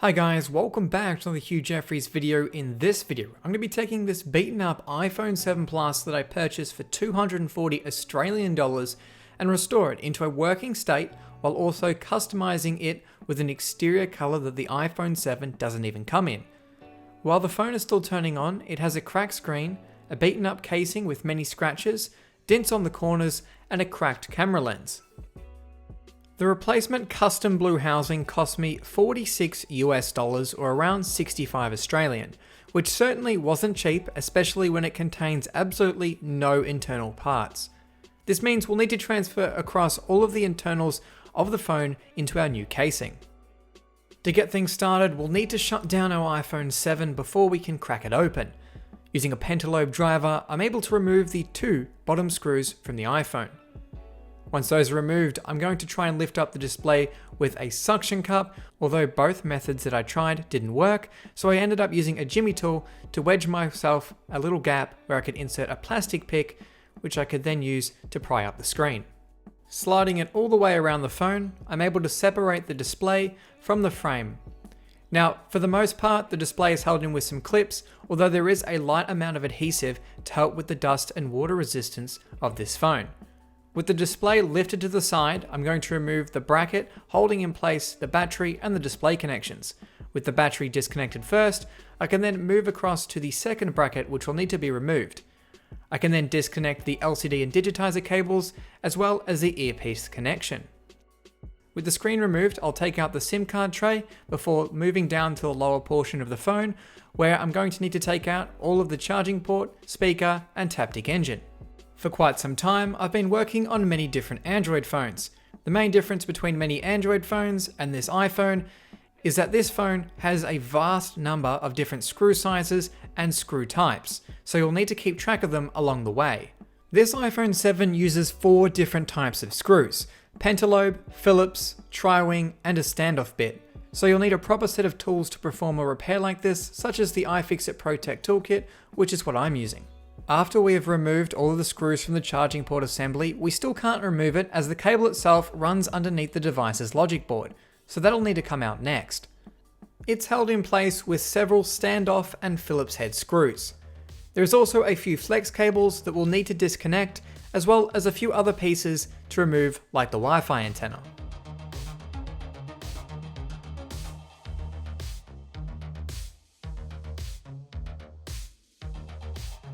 Hi guys, welcome back to the Hugh video. In this video, I'm going to be taking this beaten up iPhone 7 Plus that I purchased for 240 Australian dollars and restore it into a working state while also customizing it with an exterior color that the iPhone 7 doesn't even come in. While the phone is still turning on, it has a cracked screen, a beaten up casing with many scratches, dents on the corners, and a cracked camera lens. The replacement custom blue housing cost me $46 or around 65 Australian, which certainly wasn't cheap, especially when it contains absolutely no internal parts. This means we'll need to transfer across all of the internals of the phone into our new casing. To get things started, we'll need to shut down our iPhone 7 before we can crack it open. Using a pentalobe driver, I'm able to remove the two bottom screws from the iPhone. Once those are removed, I'm going to try and lift up the display with a suction cup, although both methods that I tried didn't work, so I ended up using a jimmy tool to wedge myself a little gap where I could insert a plastic pick, which I could then use to pry up the screen. Sliding it all the way around the phone, I'm able to separate the display from the frame. Now, for the most part, the display is held in with some clips, although there is a light amount of adhesive to help with the dust and water resistance of this phone. With the display lifted to the side, I'm going to remove the bracket holding in place the battery and the display connections. With the battery disconnected first, I can then move across to the second bracket, which will need to be removed. I can then disconnect the LCD and digitizer cables, as well as the earpiece connection. With the screen removed, I'll take out the SIM card tray before moving down to the lower portion of the phone, where I'm going to need to take out all of the charging port, speaker, and Taptic engine. For quite some time, I've been working on many different Android phones. The main difference between many Android phones and this iPhone is that this phone has a vast number of different screw sizes and screw types, so you'll need to keep track of them along the way. This iPhone 7 uses 4 different types of screws: pentalobe, Phillips, tri-wing, and a standoff bit. So you'll need a proper set of tools to perform a repair like this, such as the iFixit ProTech toolkit, which is what I'm using. After we have removed all of the screws from the charging port assembly, we still can't remove it as the cable itself runs underneath the device's logic board, so that'll need to come out next. It's held in place with several standoff and Phillips head screws. There is also a few flex cables that we'll need to disconnect, as well as a few other pieces to remove, like the Wi-Fi antenna.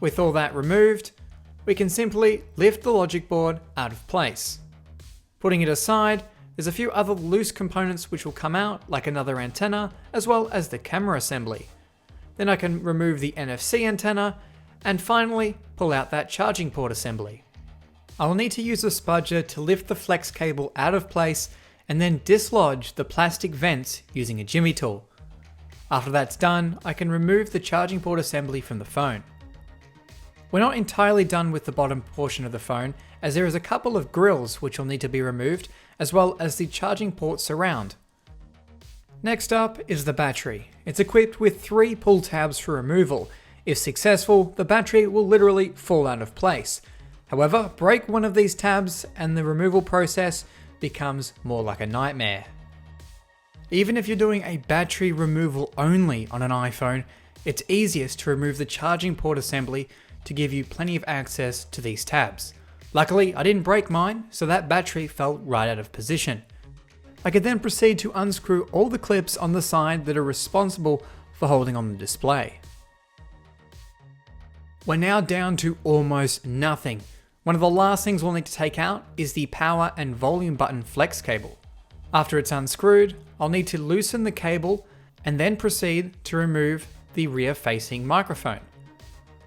With all that removed, we can simply lift the logic board out of place. Putting it aside, there's a few other loose components which will come out, like another antenna, as well as the camera assembly. Then I can remove the NFC antenna, and finally pull out that charging port assembly. I'll need to use a spudger to lift the flex cable out of place and then dislodge the plastic vents using a jimmy tool. After that's done, I can remove the charging port assembly from the phone. We're not entirely done with the bottom portion of the phone, as there is a couple of grills which will need to be removed, as well as the charging port surround. Next up is the battery. It's equipped with 3 pull tabs for removal. If successful, the battery will literally fall out of place. However, break one of these tabs and the removal process becomes more like a nightmare. Even if you're doing a battery removal only on an iPhone, it's easiest to remove the charging port assembly to give you plenty of access to these tabs. Luckily, I didn't break mine, so that battery fell right out of position. I could then proceed to unscrew all the clips on the side that are responsible for holding on the display. We're now down to almost nothing. One of the last things we'll need to take out is the power and volume button flex cable. After it's unscrewed, I'll need to loosen the cable and then proceed to remove the rear-facing microphone.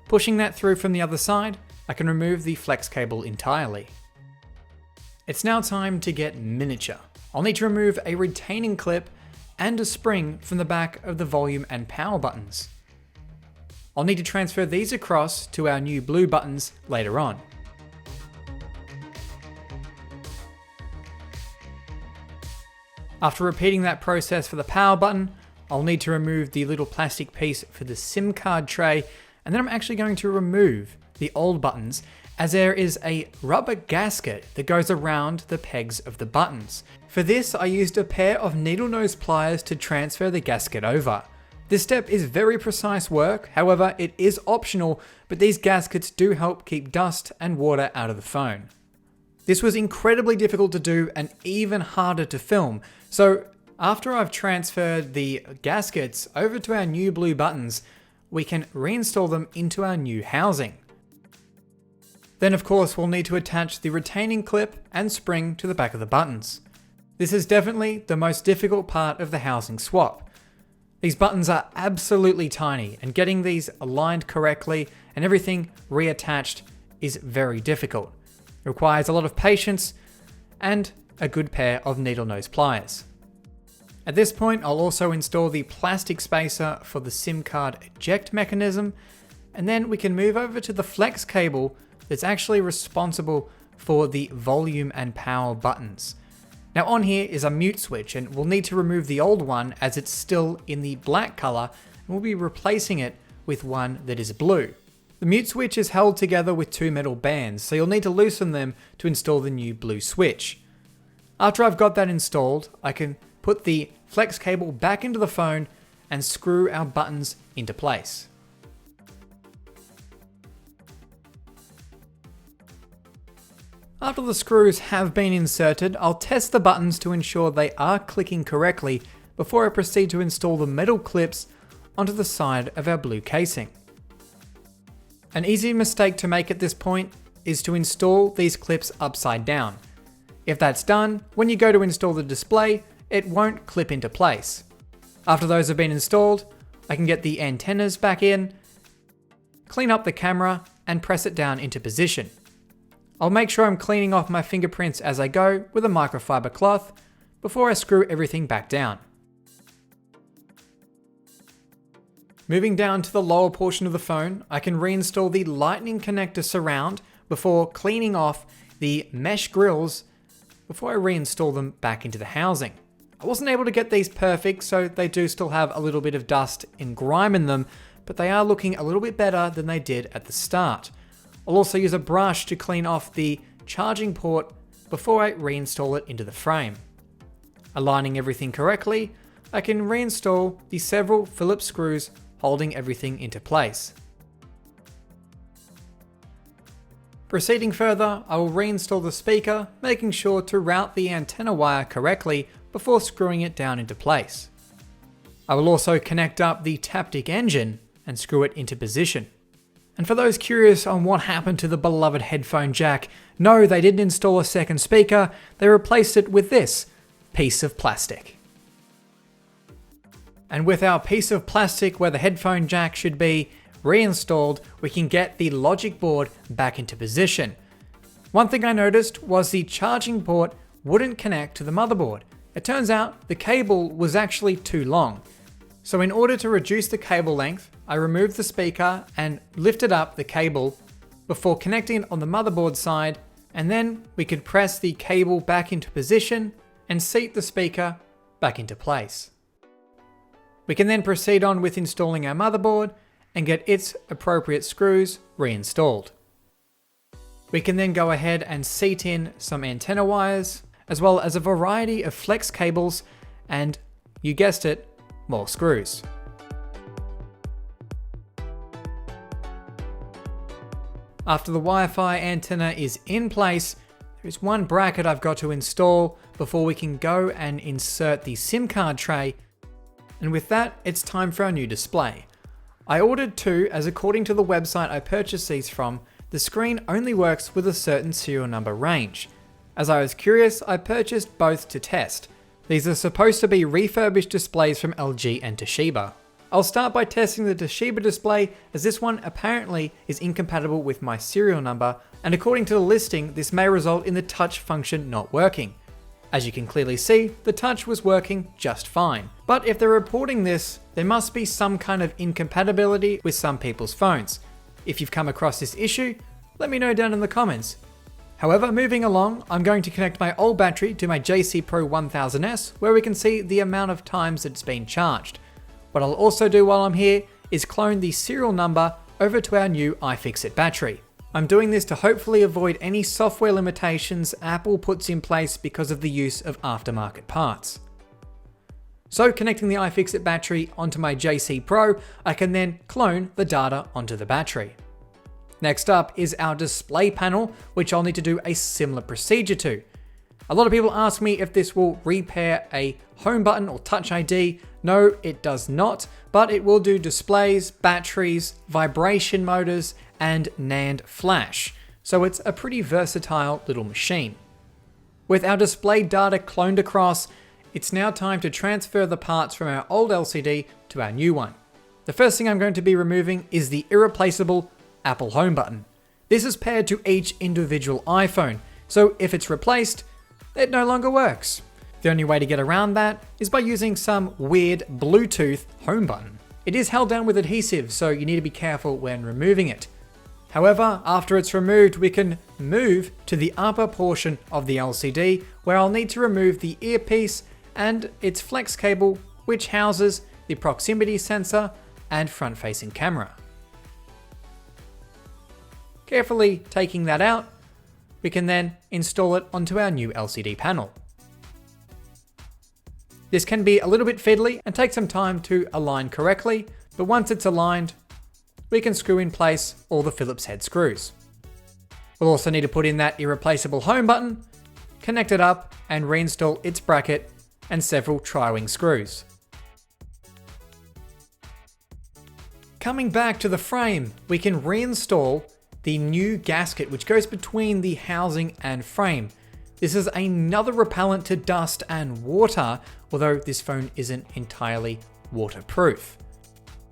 Pushing that through from the other side, I can remove the flex cable entirely. It's now time to get miniature. I'll need to remove a retaining clip and a spring from the back of the volume and power buttons. I'll need to transfer these across to our new blue buttons later on. After repeating that process for the power button, I'll need to remove the little plastic piece for the SIM card tray, and then I'm actually going to remove the old buttons as there is a rubber gasket that goes around the pegs of the buttons. For this, I used a pair of needle nose pliers to transfer the gasket over. This step is very precise work, however it is optional, but these gaskets do help keep dust and water out of the phone. This was incredibly difficult to do and even harder to film, so after I've transferred the gaskets over to our new blue buttons, we can reinstall them into our new housing. Then of course we'll need to attach the retaining clip and spring to the back of the buttons. This is definitely the most difficult part of the housing swap. These buttons are absolutely tiny, and getting these aligned correctly and everything reattached is very difficult. It requires a lot of patience and a good pair of needle nose pliers. At this point, I'll also install the plastic spacer for the SIM card eject mechanism, and then we can move over to the flex cable that's actually responsible for the volume and power buttons. Now on here is a mute switch, and we'll need to remove the old one as it's still in the black color, and we'll be replacing it with one that is blue. The mute switch is held together with two metal bands, so you'll need to loosen them to install the new blue switch. After I've got that installed, I can put the flex cable back into the phone and screw our buttons into place. After the screws have been inserted, I'll test the buttons to ensure they are clicking correctly before I proceed to install the metal clips onto the side of our blue casing. An easy mistake to make at this point is to install these clips upside down. If that's done, when you go to install the display, it won't clip into place. After those have been installed, I can get the antennas back in, clean up the camera, and press it down into position. I'll make sure I'm cleaning off my fingerprints as I go with a microfiber cloth before I screw everything back down. Moving down to the lower portion of the phone, I can reinstall the lightning connector surround before cleaning off the mesh grills before I reinstall them back into the housing. I wasn't able to get these perfect, so they do still have a little bit of dust and grime in them, but they are looking a little bit better than they did at the start. I'll also use a brush to clean off the charging port before I reinstall it into the frame. Aligning everything correctly, I can reinstall the several Phillips screws holding everything into place. Proceeding further, I will reinstall the speaker, making sure to route the antenna wire correctly before screwing it down into place. I will also connect up the Taptic engine and screw it into position. And for those curious on what happened to the beloved headphone jack, no, they didn't install a second speaker, they replaced it with this piece of plastic. And with our piece of plastic where the headphone jack should be reinstalled, we can get the logic board back into position. One thing I noticed was the charging port wouldn't connect to the motherboard. It turns out the cable was actually too long. So in order to reduce the cable length, I removed the speaker and lifted up the cable before connecting it on the motherboard side, and then we could press the cable back into position and seat the speaker back into place. We can then proceed on with installing our motherboard and get its appropriate screws reinstalled. We can then go ahead and seat in some antenna wires, as well as a variety of flex cables and, you guessed it, more screws. After the Wi-Fi antenna is in place, there is one bracket I've got to install before we can go and insert the SIM card tray, and with that, it's time for our new display. I ordered two, as according to the website I purchased these from, the screen only works with a certain serial number range. As I was curious, I purchased both to test. These are supposed to be refurbished displays from LG and Toshiba. I'll start by testing the Toshiba display, as this one apparently is incompatible with my serial number, and according to the listing, this may result in the touch function not working. As you can clearly see, the touch was working just fine. But if they're reporting this, there must be some kind of incompatibility with some people's phones. If you've come across this issue, let me know down in the comments. However, moving along, I'm going to connect my old battery to my JC Pro 1000S, where we can see the amount of times it's been charged. What I'll also do while I'm here is clone the serial number over to our new iFixit battery. I'm doing this to hopefully avoid any software limitations Apple puts in place because of the use of aftermarket parts. So connecting the iFixit battery onto my JC Pro, I can then clone the data onto the battery. Next up is our display panel, which I'll need to do a similar procedure to. A lot of people ask me if this will repair a home button or Touch ID. No, it does not, but it will do displays, batteries, vibration motors, and NAND flash. So it's a pretty versatile little machine. With our display data cloned across, it's now time to transfer the parts from our old LCD to our new one. The first thing I'm going to be removing is the irreplaceable Apple home button. This is paired to each individual iPhone, so if it's replaced, it no longer works. The only way to get around that is by using some weird Bluetooth home button. It is held down with adhesive, so you need to be careful when removing it. However, after it's removed, we can move to the upper portion of the LCD, where I'll need to remove the earpiece and its flex cable, which houses the proximity sensor and front-facing camera. Carefully taking that out, we can then install it onto our new LCD panel. This can be a little bit fiddly and take some time to align correctly, but once it's aligned, we can screw in place all the Phillips head screws. We'll also need to put in that irreplaceable home button, connect it up, and reinstall its bracket and several tri-wing screws. Coming back to the frame, we can reinstall the new gasket which goes between the housing and frame. This is another repellent to dust and water, although this phone isn't entirely waterproof.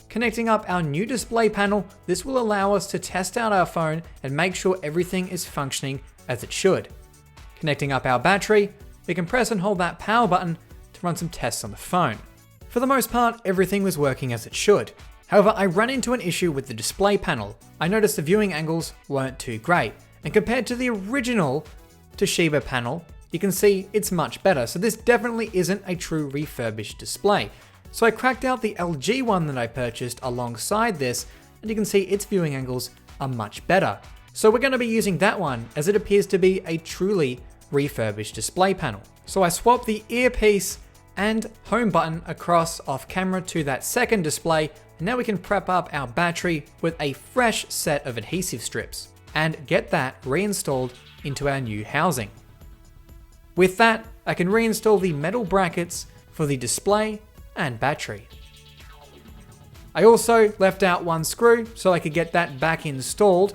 Connecting up our new display panel, this will allow us to test out our phone and make sure everything is functioning as it should. Connecting up our battery, we can press and hold that power button to run some tests on the phone. For the most part, everything was working as it should. However, I ran into an issue with the display panel. I noticed the viewing angles weren't too great, and compared to the original Toshiba panel, you can see it's much better, so this definitely isn't a true refurbished display. So I cracked out the LG one that I purchased alongside this, and you can see its viewing angles are much better. So we're going to be using that one, as it appears to be a truly refurbished display panel. So I swapped the earpiece and home button across off camera to that second display, and now we can prep up our battery with a fresh set of adhesive strips and get that reinstalled into our new housing. With that, I can reinstall the metal brackets for the display and battery. I also left out one screw so I could get that back installed,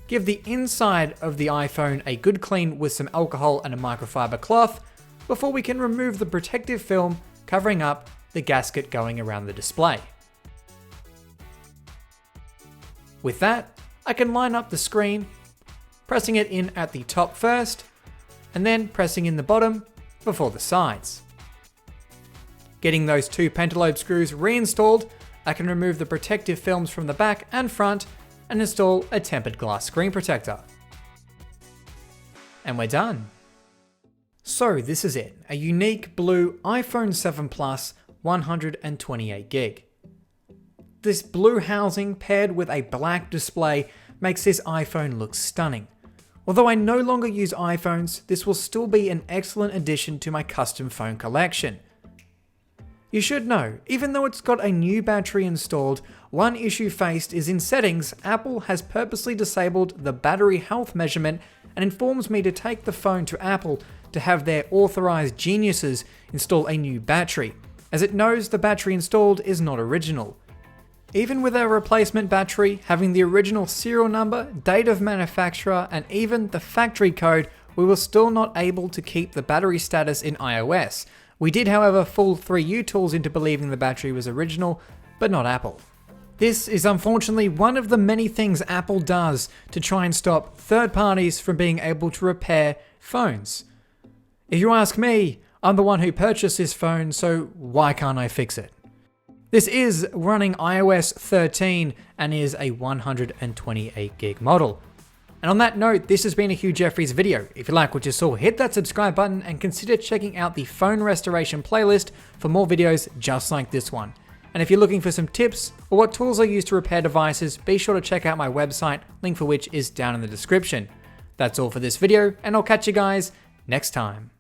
give the inside of the iPhone a good clean with some alcohol and a microfiber cloth before we can remove the protective film covering up the gasket going around the display. With that, I can line up the screen, pressing it in at the top first, and then pressing in the bottom before the sides. Getting those two pentalobe screws reinstalled, I can remove the protective films from the back and front and install a tempered glass screen protector. And we're done. So this is it, a unique blue iPhone 7 Plus 128GB. This blue housing paired with a black display makes this iPhone look stunning. Although I no longer use iPhones, this will still be an excellent addition to my custom phone collection. You should know, even though it's got a new battery installed, one issue faced is in settings, Apple has purposely disabled the battery health measurement and informs me to take the phone to Apple to have their authorized geniuses install a new battery, as it knows the battery installed is not original. Even with our replacement battery having the original serial number, date of manufacturer, and even the factory code, we were still not able to keep the battery status in iOS. We did, however, fool 3U tools into believing the battery was original, but not Apple. This is unfortunately one of the many things Apple does to try and stop third parties from being able to repair phones. If you ask me, I'm the one who purchased this phone, so why can't I fix it? This is running iOS 13 and is a 128GB model. And on that note, this has been a Hugh Jeffries video. If you like what you saw, hit that subscribe button and consider checking out the phone restoration playlist for more videos just like this one. And if you're looking for some tips or what tools I use to repair devices, be sure to check out my website, link for which is down in the description. That's all for this video, and I'll catch you guys next time.